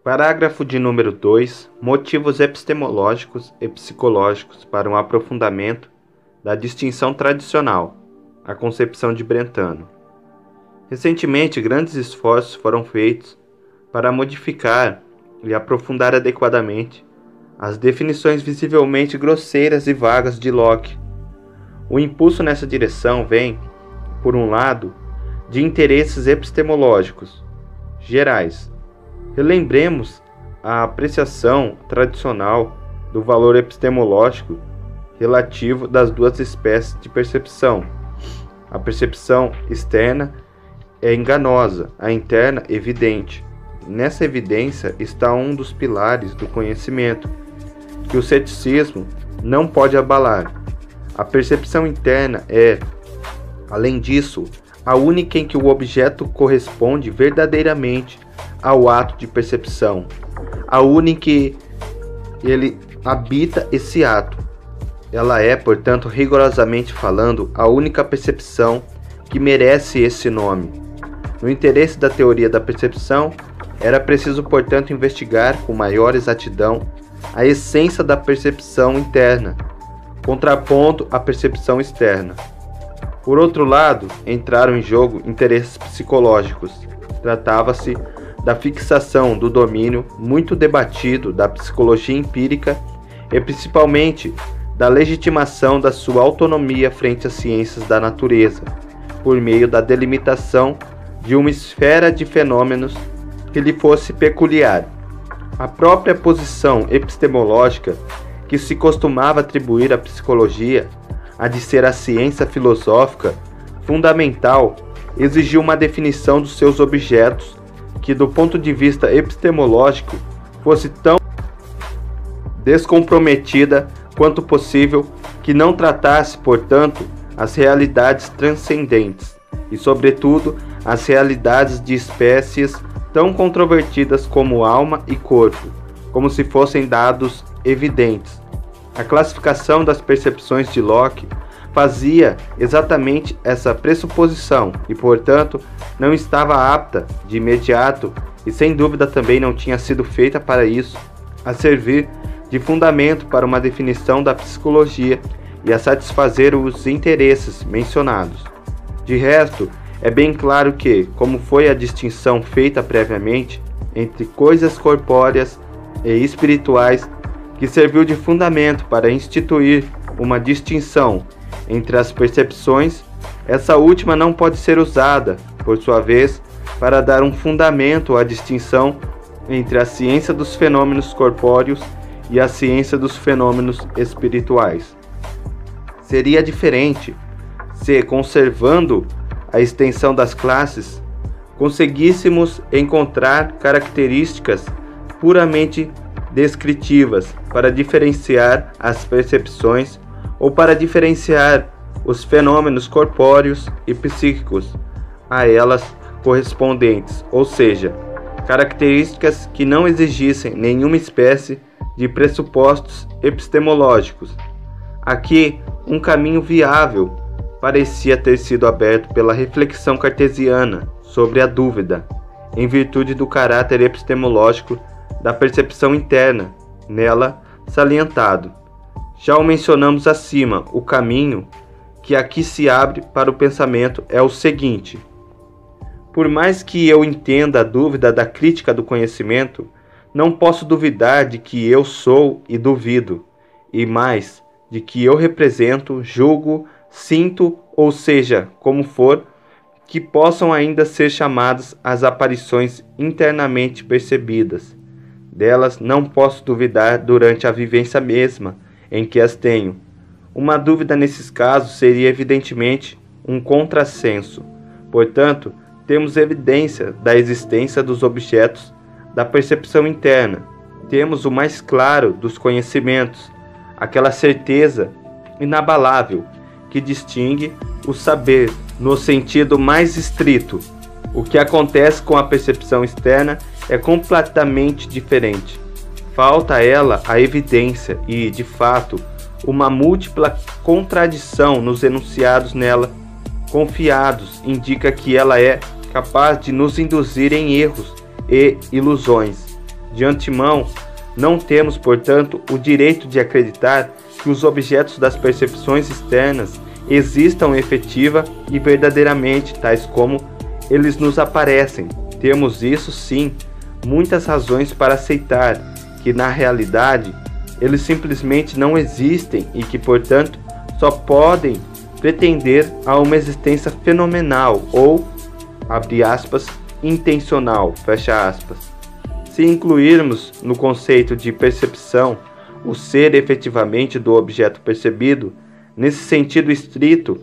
Parágrafo de número 2. Motivos epistemológicos e psicológicos para um aprofundamento da distinção tradicional, a concepção de Brentano. Recentemente, grandes esforços foram feitos para modificar e aprofundar adequadamente as definições visivelmente grosseiras e vagas de Locke. O impulso nessa direção vem, por um lado, de interesses epistemológicos gerais. Relembremos a apreciação tradicional do valor epistemológico relativo das duas espécies de percepção. A percepção externa é enganosa, a interna evidente. Nessa evidência está um dos pilares do conhecimento, que o ceticismo não pode abalar. A percepção interna é, além disso, a única em que o objeto corresponde verdadeiramente ao ato de percepção, a única em que ele habita esse ato. Ela é, portanto, rigorosamente falando, a única percepção que merece esse nome. No interesse da teoria da percepção, era preciso, portanto, investigar com maior exatidão a essência da percepção interna, contrapondo a percepção externa. Por outro lado, entraram em jogo interesses psicológicos. Tratava-se da fixação do domínio muito debatido da psicologia empírica e principalmente da legitimação da sua autonomia frente às ciências da natureza, por meio da delimitação de uma esfera de fenômenos que lhe fosse peculiar. A própria posição epistemológica que se costumava atribuir à psicologia, a de ser a ciência filosófica fundamental, exigiu uma definição dos seus objetos que, do ponto de vista epistemológico, fosse tão descomprometida quanto possível, que não tratasse, portanto, as realidades transcendentes e, sobretudo, as realidades de espécies tão controvertidas como alma e corpo, como se fossem dados evidentes. A classificação das percepções de Locke fazia exatamente essa pressuposição e, portanto, não estava apta de imediato e, sem dúvida, também não tinha sido feita para isso, a servir de fundamento para uma definição da psicologia e a satisfazer os interesses mencionados. De resto, é bem claro que, como foi a distinção feita previamente entre coisas corpóreas e espirituais, que serviu de fundamento para instituir uma distinção entre as percepções, essa última não pode ser usada, por sua vez, para dar um fundamento à distinção entre a ciência dos fenômenos corpóreos e a ciência dos fenômenos espirituais. Seria diferente se, conservando a extensão das classes, conseguíssemos encontrar características puramente descritivas para diferenciar as percepções ou para diferenciar os fenômenos corpóreos e psíquicos a elas correspondentes, ou seja, características que não exigissem nenhuma espécie de pressupostos epistemológicos. Aqui, um caminho viável parecia ter sido aberto pela reflexão cartesiana sobre a dúvida, em virtude do caráter epistemológico da percepção interna, nela salientado. Já o mencionamos acima, o caminho que aqui se abre para o pensamento é o seguinte: por mais que eu entenda a dúvida da crítica do conhecimento, não posso duvidar de que eu sou e duvido, e mais, de que eu represento, julgo, sinto, ou seja, como for, que possam ainda ser chamadas as aparições internamente percebidas. Delas não posso duvidar durante a vivência mesma em que as tenho. Uma dúvida nesses casos seria evidentemente um contrassenso. Portanto, temos evidência da existência dos objetos da percepção interna. Temos o mais claro dos conhecimentos, aquela certeza inabalável que distingue o saber no sentido mais estrito. O que acontece com a percepção externa é completamente diferente. Falta a ela a evidência e, de fato, uma múltipla contradição nos enunciados nela confiados indica que ela é capaz de nos induzir em erros e ilusões, De antemão, não temos, portanto, o direito de acreditar que os objetos das percepções externas existam efetiva e verdadeiramente, tais como eles nos aparecem. Temos isso sim, muitas razões para aceitar que na realidade eles simplesmente não existem e que, portanto, só podem pretender a uma existência fenomenal ou, abre aspas, intencional, fecha aspas. Se incluirmos no conceito de percepção o ser efetivamente do objeto percebido, nesse sentido estrito,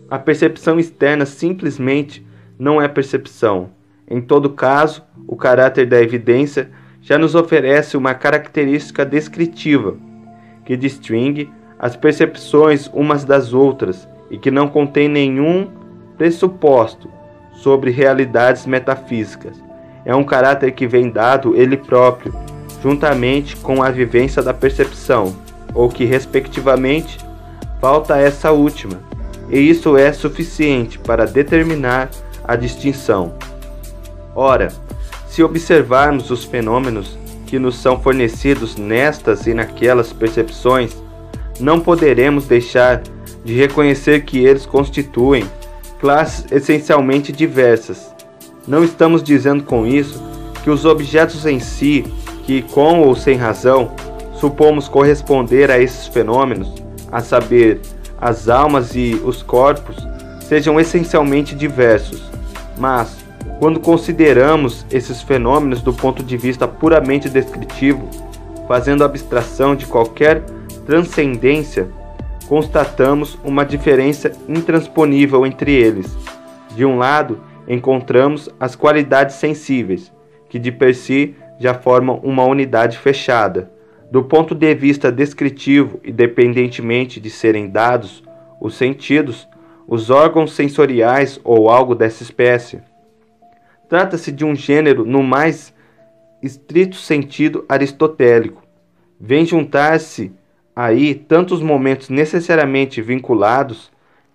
a percepção externa simplesmente não é percepção. Em todo caso, o caráter da evidência já nos oferece uma característica descritiva, que distingue as percepções umas das outras e que não contém nenhum pressuposto sobre realidades metafísicas. É um caráter que vem dado ele próprio, juntamente com a vivência da percepção, ou que, respectivamente, falta essa última, e isso é suficiente para determinar a distinção. Ora, se observarmos os fenômenos que nos são fornecidos nestas e naquelas percepções, não poderemos deixar de reconhecer que eles constituem classes essencialmente diversas. Não estamos dizendo com isso que os objetos em si, que com ou sem razão supomos corresponder a esses fenômenos, a saber, as almas e os corpos, sejam essencialmente diversos. Mas, quando consideramos esses fenômenos do ponto de vista puramente descritivo, fazendo abstração de qualquer transcendência, constatamos uma diferença intransponível entre eles. De um lado, encontramos as qualidades sensíveis, que de per si já formam uma unidade fechada. Do ponto de vista descritivo, independentemente de serem dados os sentidos, os órgãos sensoriais ou algo dessa espécie. Trata-se de um gênero no mais estrito sentido aristotélico. Vem juntar-se aí tantos momentos necessariamente vinculados,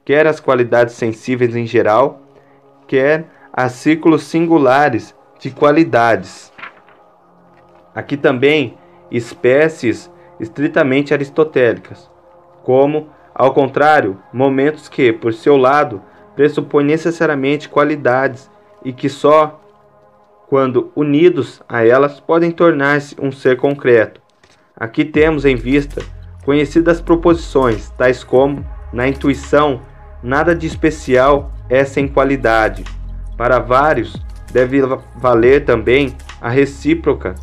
quer às qualidades sensíveis em geral, quer a círculos singulares de qualidades. Aqui também espécies estritamente aristotélicas, como, ao contrário, momentos que, por seu lado, pressupõem necessariamente qualidades e que só, quando unidos a elas, podem tornar-se um ser concreto. Aqui temos em vista conhecidas proposições, tais como, na intuição, nada de especial é sem qualidade. Para vários, deve valer também a recíproca: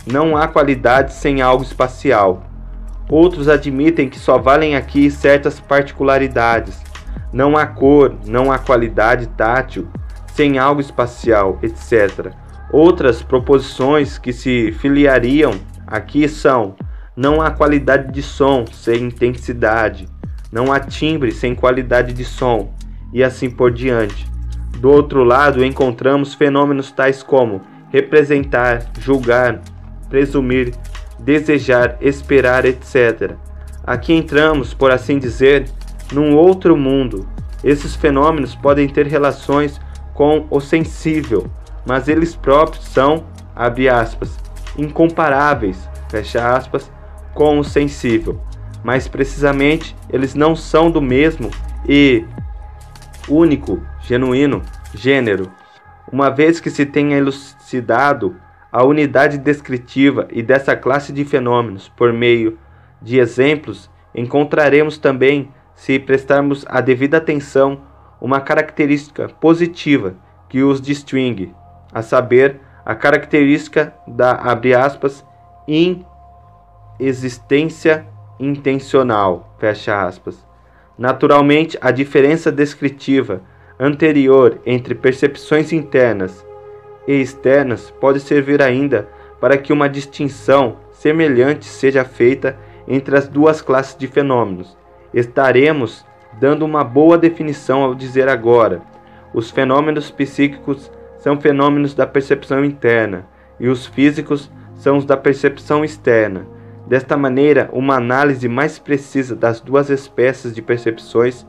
não há qualidade sem algo espacial. Outros admitem que só valem aqui certas particularidades. Não há cor, não há qualidade tátil sem algo espacial, etc. Outras proposições que se filiariam aqui são: não há qualidade de som sem intensidade, não há timbre sem qualidade de som, e assim por diante. Do outro lado, encontramos fenômenos tais como representar, julgar, presumir, desejar, esperar, etc. Aqui entramos, por assim dizer, num outro mundo. Esses fenômenos podem ter relações com o sensível, mas eles próprios são, abre aspas, incomparáveis, fecha aspas, com o sensível. Mais precisamente, eles não são do mesmo e único, genuíno gênero. Uma vez que se tenha elucidado a unidade descritiva e dessa classe de fenômenos por meio de exemplos, encontraremos também, se prestarmos a devida atenção, uma característica positiva que os distingue, a saber, a característica da, abre aspas, inexistência intencional, fecha aspas. Naturalmente, a diferença descritiva anterior entre percepções internas e externas pode servir ainda para que uma distinção semelhante seja feita entre as duas classes de fenômenos. Estaremos dando uma boa definição ao dizer agora: os fenômenos psíquicos são fenômenos da percepção interna e os físicos são os da percepção externa. Desta maneira, uma análise mais precisa das duas espécies de percepções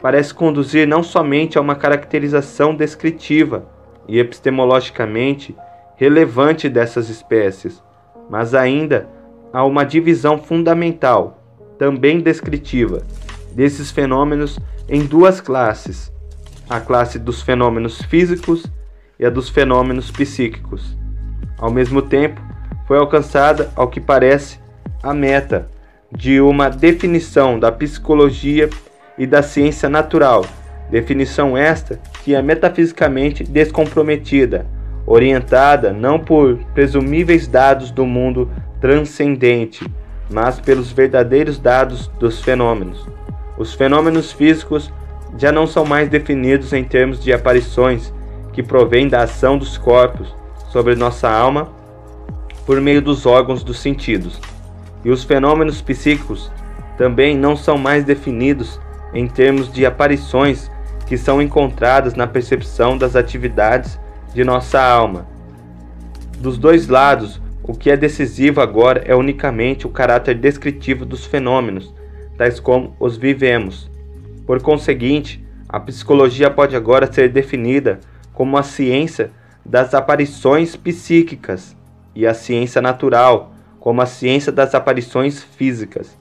parece conduzir não somente a uma caracterização descritiva e epistemologicamente relevante dessas espécies, mas ainda há uma divisão fundamental, também descritiva, desses fenômenos em duas classes: a classe dos fenômenos físicos e a dos fenômenos psíquicos. Ao mesmo tempo, foi alcançada, ao que parece, a meta de uma definição da psicologia e da ciência natural, definição esta que é metafisicamente descomprometida, orientada não por presumíveis dados do mundo transcendente, mas pelos verdadeiros dados dos fenômenos. Os fenômenos físicos já não são mais definidos em termos de aparições que provêm da ação dos corpos sobre nossa alma por meio dos órgãos dos sentidos. E os fenômenos psíquicos também não são mais definidos em termos de aparições que são encontradas na percepção das atividades de nossa alma. Dos dois lados, o que é decisivo agora é unicamente o caráter descritivo dos fenômenos, tais como os vivemos. Por conseguinte, a psicologia pode agora ser definida como a ciência das aparições psíquicas e a ciência natural como a ciência das aparições físicas.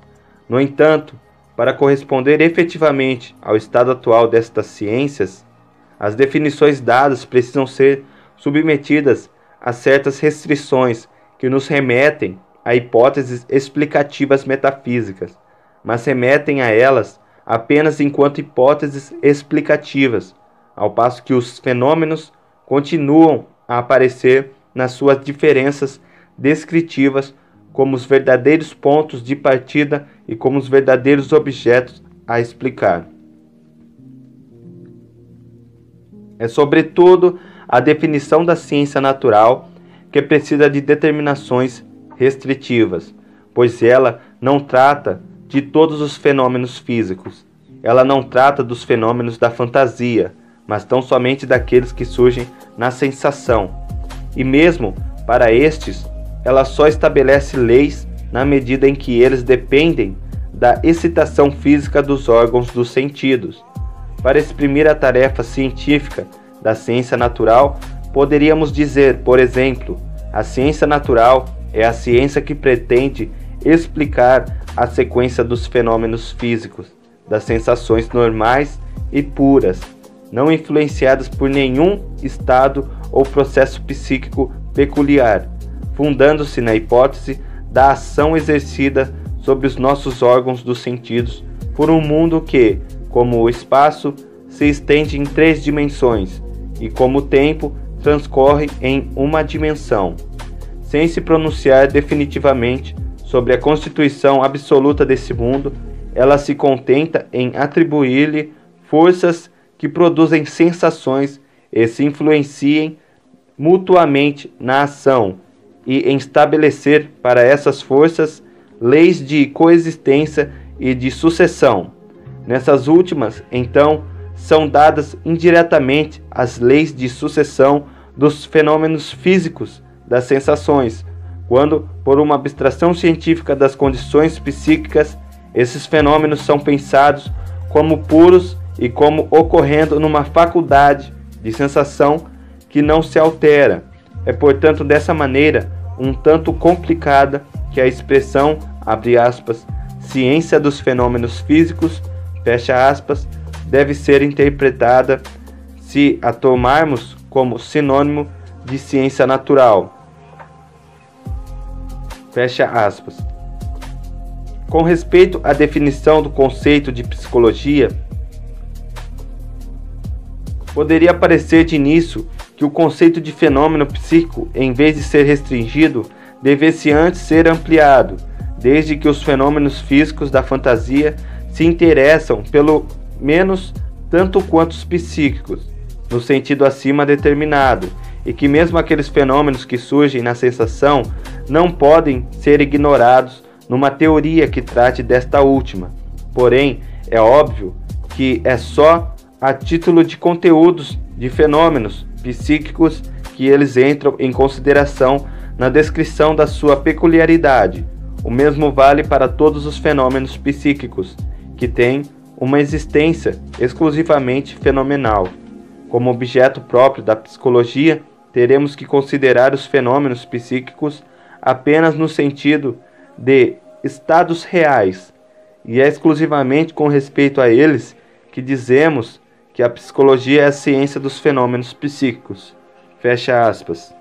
No entanto, para corresponder efetivamente ao estado atual destas ciências, as definições dadas precisam ser submetidas a certas restrições que nos remetem a hipóteses explicativas metafísicas, mas remetem a elas apenas enquanto hipóteses explicativas, ao passo que os fenômenos continuam a aparecer nas suas diferenças descritivas como os verdadeiros pontos de partida e como os verdadeiros objetos a explicar. É sobretudo a definição da ciência natural que precisa de determinações restritivas, pois ela não trata de todos os fenômenos físicos. Ela não trata dos fenômenos da fantasia, mas tão somente daqueles que surgem na sensação. E mesmo para estes, ela só estabelece leis na medida em que eles dependem da excitação física dos órgãos dos sentidos. Para exprimir a tarefa científica da ciência natural, poderíamos dizer, por exemplo, a ciência natural é a ciência que pretende explicar a sequência dos fenômenos físicos, das sensações normais e puras, não influenciadas por nenhum estado ou processo psíquico peculiar, fundando-se na hipótese da ação exercida sobre os nossos órgãos dos sentidos por um mundo que, como o espaço, se estende em 3 dimensões e como o tempo transcorre em uma dimensão. Sem se pronunciar definitivamente sobre a constituição absoluta desse mundo, ela se contenta em atribuir-lhe forças que produzem sensações e se influenciem mutuamente na ação, e em estabelecer para essas forças leis de coexistência e de sucessão. Nessas últimas, então, são dadas indiretamente as leis de sucessão dos fenômenos físicos das sensações, quando, por uma abstração científica das condições psíquicas, esses fenômenos são pensados como puros e como ocorrendo numa faculdade de sensação que não se altera. É, portanto, dessa maneira, um tanto complicada que a expressão, abre aspas, ciência dos fenômenos físicos, fecha aspas, deve ser interpretada se a tomarmos como sinônimo de ciência natural. Fecha aspas. Com respeito à definição do conceito de psicologia, poderia parecer de início que o conceito de fenômeno psíquico, em vez de ser restringido, devesse antes ser ampliado, desde que os fenômenos físicos da fantasia se interessam pelo menos tanto quanto os psíquicos, no sentido acima determinado, e que mesmo aqueles fenômenos que surgem na sensação não podem ser ignorados numa teoria que trate desta última. Porém, é óbvio que é só a título de conteúdos de fenômenos psíquicos que eles entram em consideração na descrição da sua peculiaridade. O mesmo vale para todos os fenômenos psíquicos, que têm uma existência exclusivamente fenomenal. Como objeto próprio da psicologia, teremos que considerar os fenômenos psíquicos apenas no sentido de estados reais, e é exclusivamente com respeito a eles que dizemos que a psicologia é a ciência dos fenômenos psíquicos. Fecha aspas.